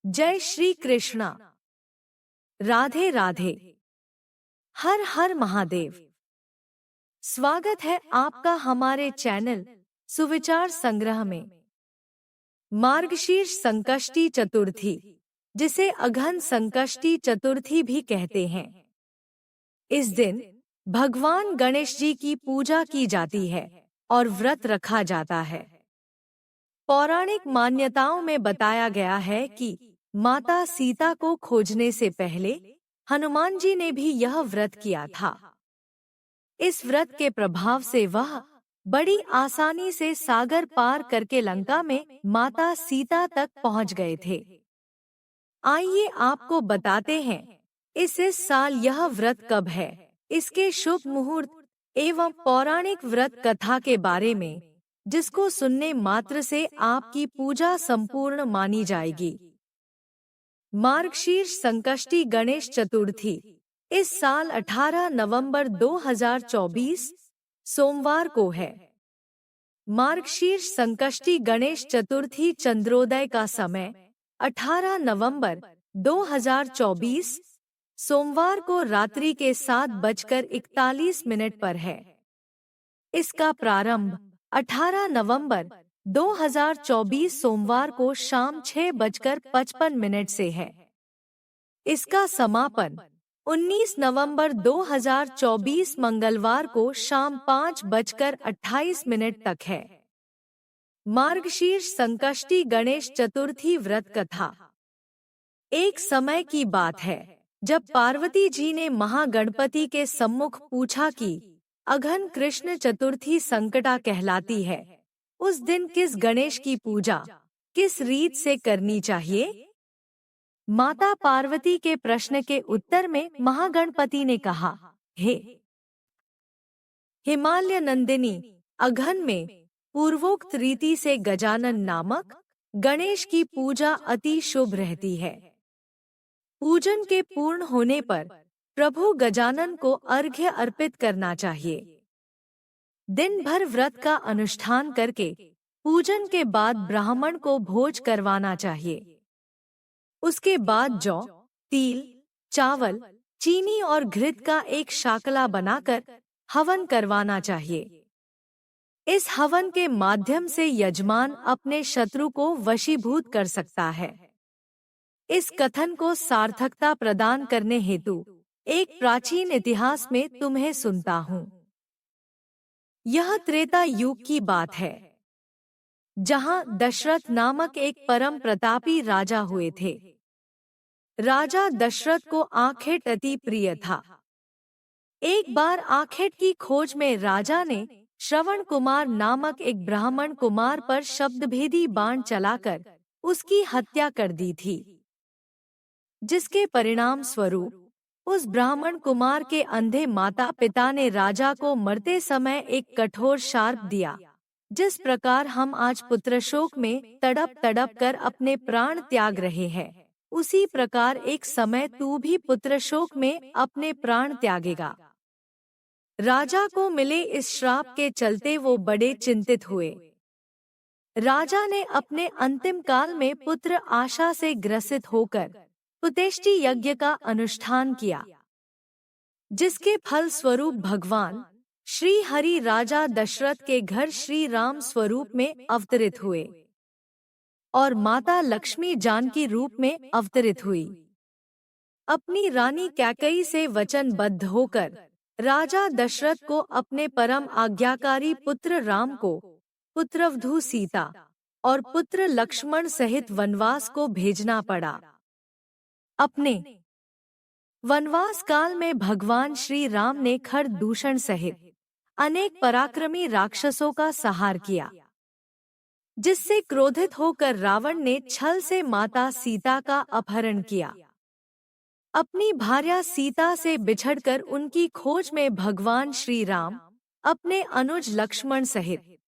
जय श्री कृष्णा। राधे राधे। हर हर महादेव। स्वागत है आपका हमारे चैनल सुविचार संग्रह में। मार्गशीर्ष संकष्टी चतुर्थी, जिसे अघन संकष्टी चतुर्थी भी कहते हैं, इस दिन भगवान गणेश जी की पूजा की जाती है और व्रत रखा जाता है। पौराणिक मान्यताओं में बताया गया है कि माता सीता को खोजने से पहले हनुमान जी ने भी यह व्रत किया था। इस व्रत के प्रभाव से वह बड़ी आसानी से सागर पार करके लंका में माता सीता तक पहुंच गए थे। आइए आपको बताते हैं इस साल यह व्रत कब है, इसके शुभ मुहूर्त एवं पौराणिक व्रत कथा के बारे में, जिसको सुनने मात्र से आपकी पूजा संपूर्ण मानी जाएगी। मार्गशीर्ष संकष्टी गणेश चतुर्थी इस साल 18 नवंबर 2024 सोमवार को है। मार्गशीर्ष संकष्टी गणेश चतुर्थी चंद्रोदय का समय 18 नवंबर 2024 सोमवार को रात्रि के 7:41 पर है। इसका प्रारंभ 18 नवंबर 2024 सोमवार को शाम 6:55 से है। इसका समापन 19 नवंबर 2024 मंगलवार को शाम 5:28 तक है। मार्गशीर्ष संकष्टी गणेश चतुर्थी व्रत कथा। एक समय की बात है जब पार्वती जी ने महागणपति के सम्मुख पूछा कि अघन कृष्ण चतुर्थी संकटा कहलाती है, उस दिन किस गणेश की पूजा किस रीत से करनी चाहिए। माता पार्वती के प्रश्न के उत्तर में महागणपति ने कहा, हे हिमालय नंदिनी, अघन में पूर्वोक्त रीति से गजानन नामक गणेश की पूजा अति शुभ रहती है। पूजन के पूर्ण होने पर प्रभु गजानन को अर्घ्य अर्पित करना चाहिए। दिन भर व्रत का अनुष्ठान करके पूजन के बाद ब्राह्मण को भोज करवाना चाहिए। उसके बाद जौ, तिल, चावल, चीनी और घृत का एक शाकला बनाकर हवन करवाना चाहिए। इस हवन के माध्यम से यजमान अपने शत्रु को वशीभूत कर सकता है। इस कथन को सार्थकता प्रदान करने हेतु एक प्राचीन इतिहास में तुम्हें सुनता हूँ। यह त्रेता युग की बात है, जहाँ दशरथ नामक एक परम प्रतापी राजा हुए थे। राजा दशरथ को आखेट अति प्रिय था। एक बार आखेट की खोज में राजा ने श्रवण कुमार नामक एक ब्राह्मण कुमार पर शब्दभेदी बाण चलाकर उसकी हत्या कर दी थी, जिसके परिणाम स्वरूप उस ब्राह्मण कुमार के अंधे माता पिता ने राजा को मरते समय एक कठोर शाप दिया। जिस प्रकार हम आज पुत्र शोक में तड़प तड़प कर अपने प्राण त्याग रहे हैं, उसी प्रकार एक समय तू भी पुत्र शोक में अपने प्राण त्यागेगा। राजा को मिले इस श्राप के चलते वो बड़े चिंतित हुए। राजा ने अपने अंतिम काल में पुत्र आशा से ग्रसित होकर पुतेष्टि यज्ञ का अनुष्ठान किया, जिसके फल स्वरूप भगवान श्री हरि राजा दशरथ के घर श्री राम स्वरूप में अवतरित हुए और माता लक्ष्मी जानकी रूप में अवतरित हुई। अपनी रानी कैकेयी से वचनबद्ध होकर राजा दशरथ को अपने परम आज्ञाकारी पुत्र राम को, पुत्रवधू सीता और पुत्र लक्ष्मण सहित वनवास को भेजना पड़ा। अपने वनवास काल में भगवान श्री राम ने खरदूषण सहित अनेक पराक्रमी राक्षसों का संहार किया, जिससे क्रोधित होकर रावण ने छल से माता सीता का अपहरण किया। अपनी भार्या सीता से बिछड़कर उनकी खोज में भगवान श्री राम अपने अनुज लक्ष्मण सहित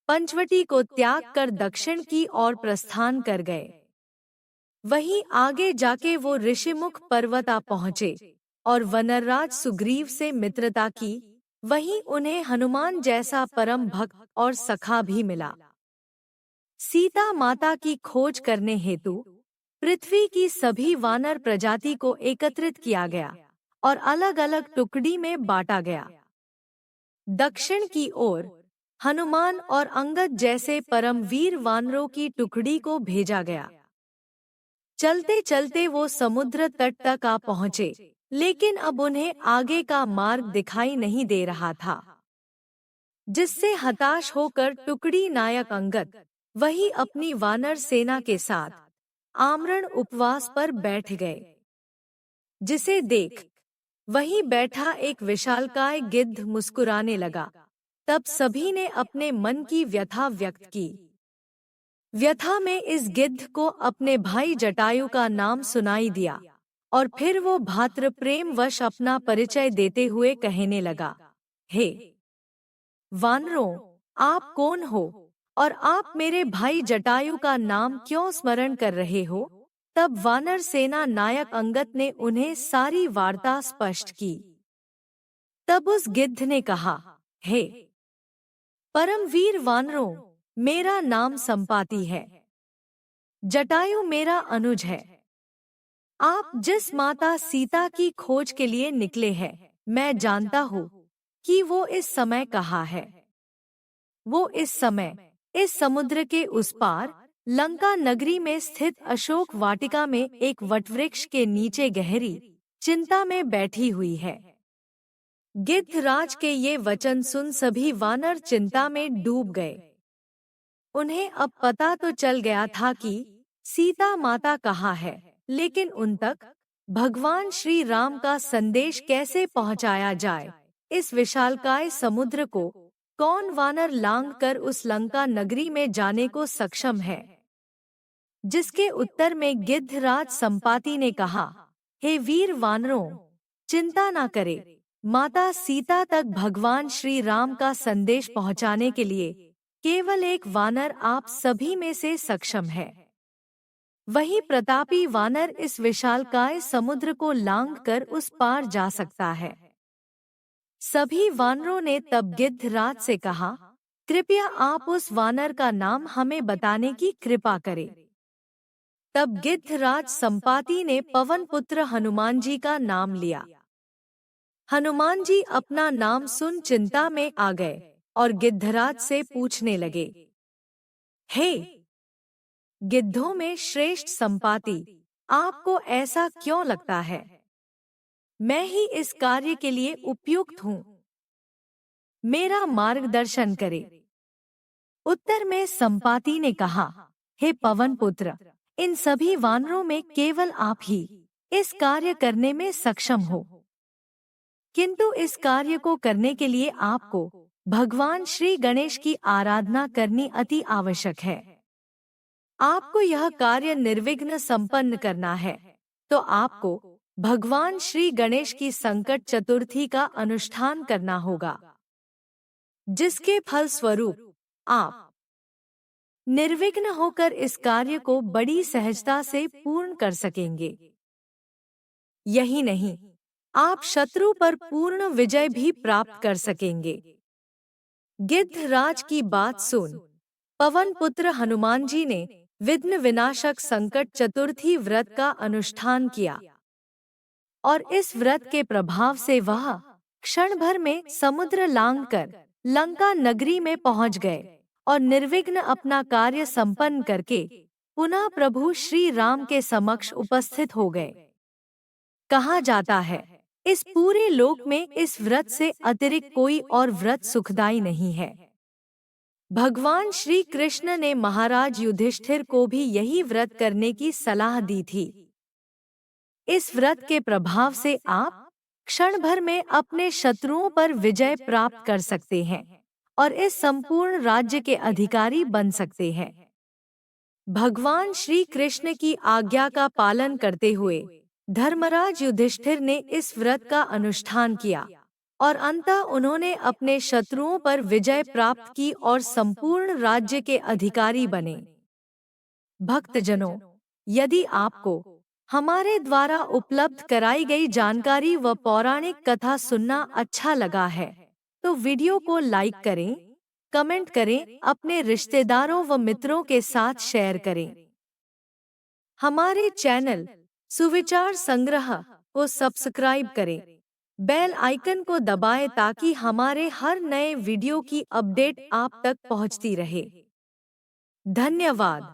पंचवटी को त्याग कर दक्षिण की ओर प्रस्थान कर गए। वहीं आगे जाके वो ऋषिमुख पर्वत आ पहुँचे और वनराज सुग्रीव से मित्रता की। वहीं उन्हें हनुमान जैसा परम भक्त और सखा भी मिला। सीता माता की खोज करने हेतु पृथ्वी की सभी वानर प्रजाति को एकत्रित किया गया और अलग अलग टुकड़ी में बांटा गया। दक्षिण की ओर हनुमान और अंगद जैसे परमवीर वानरों की टुकड़ी को भेजा गया। चलते चलते वो समुद्र तट तक आ पहुँचे, लेकिन अब उन्हें आगे का मार्ग दिखाई नहीं दे रहा था, जिससे हताश होकर टुकड़ी नायक अंगद वही अपनी वानर सेना के साथ आमरण उपवास पर बैठ गए। जिसे देख वहीं बैठा एक विशालकाय गिद्ध मुस्कुराने लगा। तब सभी ने अपने मन की व्यथा व्यक्त की। व्यथा में इस गिद्ध को अपने भाई जटायु का नाम सुनाई दिया और फिर वो भातृ प्रेम वश अपना परिचय देते हुए कहने लगा, हे वानरों, आप कौन हो और आप मेरे भाई जटायु का नाम क्यों स्मरण कर रहे हो? तब वानर सेना नायक अंगद ने उन्हें सारी वार्ता स्पष्ट की। तब उस गिद्ध ने कहा, हे परमवीर वानरों, मेरा नाम संपाति है। जटायु मेरा अनुज है। आप जिस माता सीता की खोज के लिए निकले हैं, मैं जानता हूँ कि वो इस समय कहाँ है। वो इस समय इस समुद्र के उस पार लंका नगरी में स्थित अशोक वाटिका में एक वटवृक्ष के नीचे गहरी चिंता में बैठी हुई है। गिद्धराज के ये वचन सुन सभी वानर चिंता में डूब गए। उन्हें अब पता तो चल गया था कि सीता माता कहाँ है, लेकिन उन तक भगवान श्री राम का संदेश कैसे पहुँचाया जाए। इस विशालकाय समुद्र को कौन वानर लांघ कर उस लंका नगरी में जाने को सक्षम है? जिसके उत्तर में गिद्धराज संपाति ने कहा, हे वीर वानरों, चिंता ना करे, माता सीता तक भगवान श्री राम का संदेश पहुंचाने के लिए केवल एक वानर आप सभी में से सक्षम है। वही प्रतापी वानर इस विशालकाय समुद्र को लांघकर उस पार जा सकता है। सभी वानरों ने तब गिद्धराज से कहा, कृपया आप उस वानर का नाम हमें बताने की कृपा करें। तब गिद्धराज संपाति ने पवन पुत्र हनुमान जी का नाम लिया। हनुमान जी अपना नाम सुन चिंता में आ गए और गिद्धराज से पूछने लगे, हे गिद्धों में श्रेष्ठ संपाति, आपको ऐसा क्यों लगता है? मैं ही इस कार्य के लिए उपयुक्त हूँ। मेरा मार्गदर्शन करे। उत्तर में संपाति ने कहा, हे पवन पुत्र, इन सभी वानरों में केवल आप ही इस कार्य करने में सक्षम हो। किंतु इस कार्य को करने के लिए आपको भगवान श्री गणेश की आराधना करनी अति आवश्यक है। आपको यह कार्य निर्विघ्न संपन्न करना है, तो आपको भगवान श्री गणेश की संकट चतुर्थी का अनुष्ठान करना होगा, जिसके फल स्वरूप आप निर्विघ्न होकर इस कार्य को बड़ी सहजता से पूर्ण कर सकेंगे। यही नहीं, आप शत्रु पर पूर्ण विजय भी प्राप्त कर सकेंगे। गिद्धराज की बात सुन पवन पुत्र हनुमान जी ने विघ्न विनाशक संकट चतुर्थी व्रत का अनुष्ठान किया और इस व्रत के प्रभाव से वह क्षण भर में समुद्र लांघकर लंका नगरी में पहुंच गए और निर्विघ्न अपना कार्य संपन्न करके पुनः प्रभु श्री राम के समक्ष उपस्थित हो गए। कहा जाता है, इस पूरे लोक में इस व्रत से अतिरिक्त कोई और व्रत सुखदायी नहीं है। भगवान श्री कृष्ण ने महाराज युधिष्ठिर को भी यही व्रत करने की सलाह दी थी। इस व्रत के प्रभाव से आप क्षण भर में अपने शत्रुओं पर विजय प्राप्त कर सकते हैं और इस संपूर्ण राज्य के अधिकारी बन सकते हैं। भगवान श्री कृष्ण की आज्ञा का पालन करते हुए धर्मराज युधिष्ठिर ने इस व्रत का अनुष्ठान किया और अंततः उन्होंने अपने शत्रुओं पर विजय प्राप्त की और संपूर्ण राज्य के अधिकारी बने। भक्तजनों, यदि आपको हमारे द्वारा उपलब्ध कराई गई जानकारी व पौराणिक कथा सुनना अच्छा लगा है, तो वीडियो को लाइक करें, कमेंट करें, अपने रिश्तेदारों व मित्रों के साथ शेयर करें। हमारे चैनल सुविचार संग्रह को सब्सक्राइब करें, बेल आइकन को दबाएं ताकि हमारे हर नए वीडियो की अपडेट आप तक पहुंचती रहे। धन्यवाद।